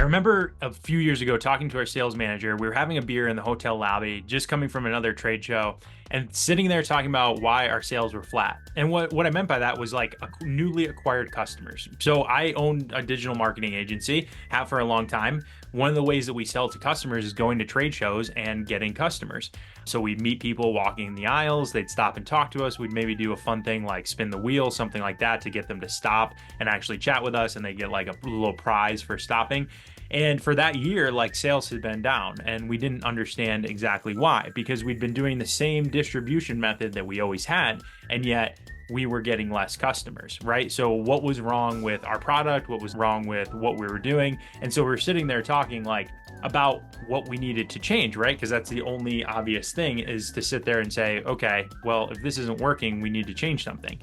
remember a few years ago talking to our sales manager. We were having a beer in the hotel lobby, just coming from another trade show, and sitting there talking about why our sales were flat. And what I meant by that was like newly acquired customers. So I own a digital marketing agency, have for a long time. One of the ways that we sell to customers is going to trade shows and getting customers. So we'd meet people walking in the aisles, they'd stop and talk to us. We'd maybe do a fun thing like spin the wheel, something like that, to get them to stop and actually chat with us, and they get like a little prize for stopping. And for that year, like, sales had been down, and we didn't understand exactly why, because we'd been doing the same distribution method that we always had, and yet we were getting less customers, right? So what was wrong with our product? What was wrong with what we were doing? And so we're sitting there talking like about what we needed to change, right? Because that's the only obvious thing, is to sit there and say, okay, well, if this isn't working, we need to change something.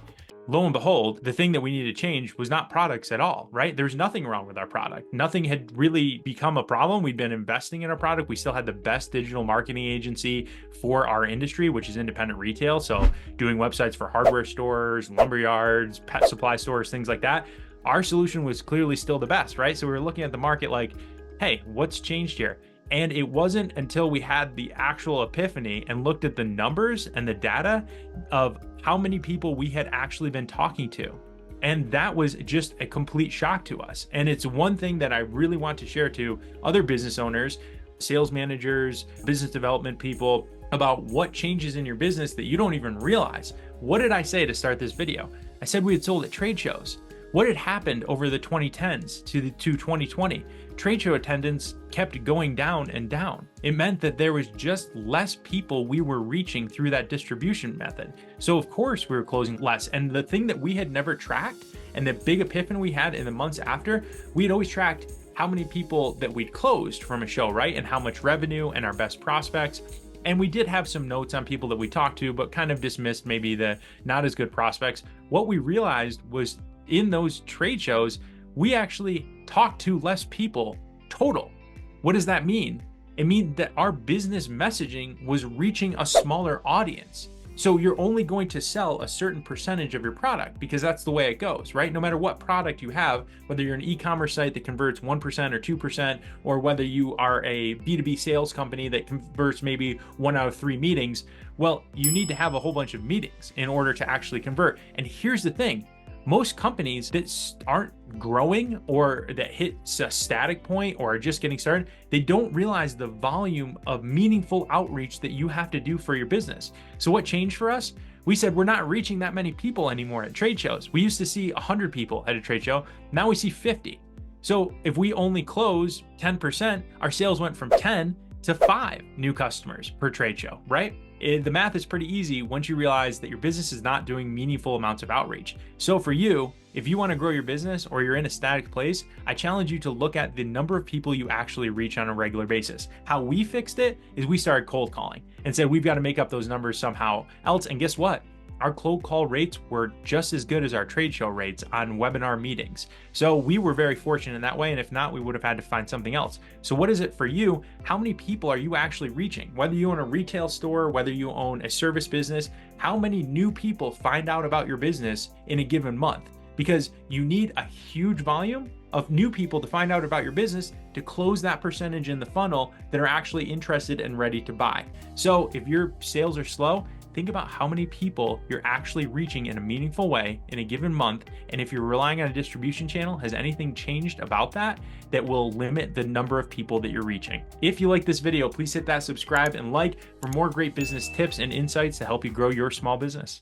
Lo and behold, the thing that we needed to change was not products at all, right? There's nothing wrong with our product. Nothing had really become a problem. We'd been investing in our product. We still had the best digital marketing agency for our industry, which is independent retail. So doing websites for hardware stores, lumber yards, pet supply stores, things like that. Our solution was clearly still the best, right? So we were looking at the market like, hey, what's changed here? And it wasn't until we had the actual epiphany and looked at the numbers and the data of how many people we had actually been talking to. And that was just a complete shock to us. And it's one thing that I really want to share to other business owners, sales managers, business development people, about what changes in your business that you don't even realize. What did I say to start this video? I said we had sold at trade shows. What had happened over the 2010s to 2020? Trade show attendance kept going down and down. It meant that there was just less people we were reaching through that distribution method. So of course we were closing less. And the thing that we had never tracked, and the big epiphany we had in the months after, we had always tracked how many people that we'd closed from a show, right? And how much revenue and our best prospects. And we did have some notes on people that we talked to, but kind of dismissed maybe the not as good prospects. What we realized was, in those trade shows, we actually talked to less people total. What does that mean? It means that our business messaging was reaching a smaller audience. So you're only going to sell a certain percentage of your product, because that's the way it goes, right? No matter what product you have, whether you're an e-commerce site that converts 1% or 2%, or whether you are a B2B sales company that converts maybe 1 out of 3 meetings, well, you need to have a whole bunch of meetings in order to actually convert. And here's the thing. Most companies that aren't growing, or that hit a static point, or are just getting started, they don't realize the volume of meaningful outreach that you have to do for your business. So what changed for us? We said we're not reaching that many people anymore at trade shows. We used to see 100 people at a trade show. Now we see 50. So if we only close 10%, our sales went from 10 to 5 new customers per trade show, right? The math is pretty easy once you realize that your business is not doing meaningful amounts of outreach. So for you, if you want to grow your business, or you're in a static place, I challenge you to look at the number of people you actually reach on a regular basis. How we fixed it is we started cold calling and said we've got to make up those numbers somehow else. And guess what? Our cold call rates were just as good as our trade show rates on webinar meetings. So we were very fortunate in that way. And if not, we would have had to find something else. So what is it for you? How many people are you actually reaching? Whether you own a retail store, whether you own a service business, how many new people find out about your business in a given month? Because you need a huge volume of new people to find out about your business to close that percentage in the funnel that are actually interested and ready to buy. So if your sales are slow, think about how many people you're actually reaching in a meaningful way in a given month. And if you're relying on a distribution channel, has anything changed about that will limit the number of people that you're reaching? If you like this video, please hit that subscribe and like for more great business tips and insights to help you grow your small business.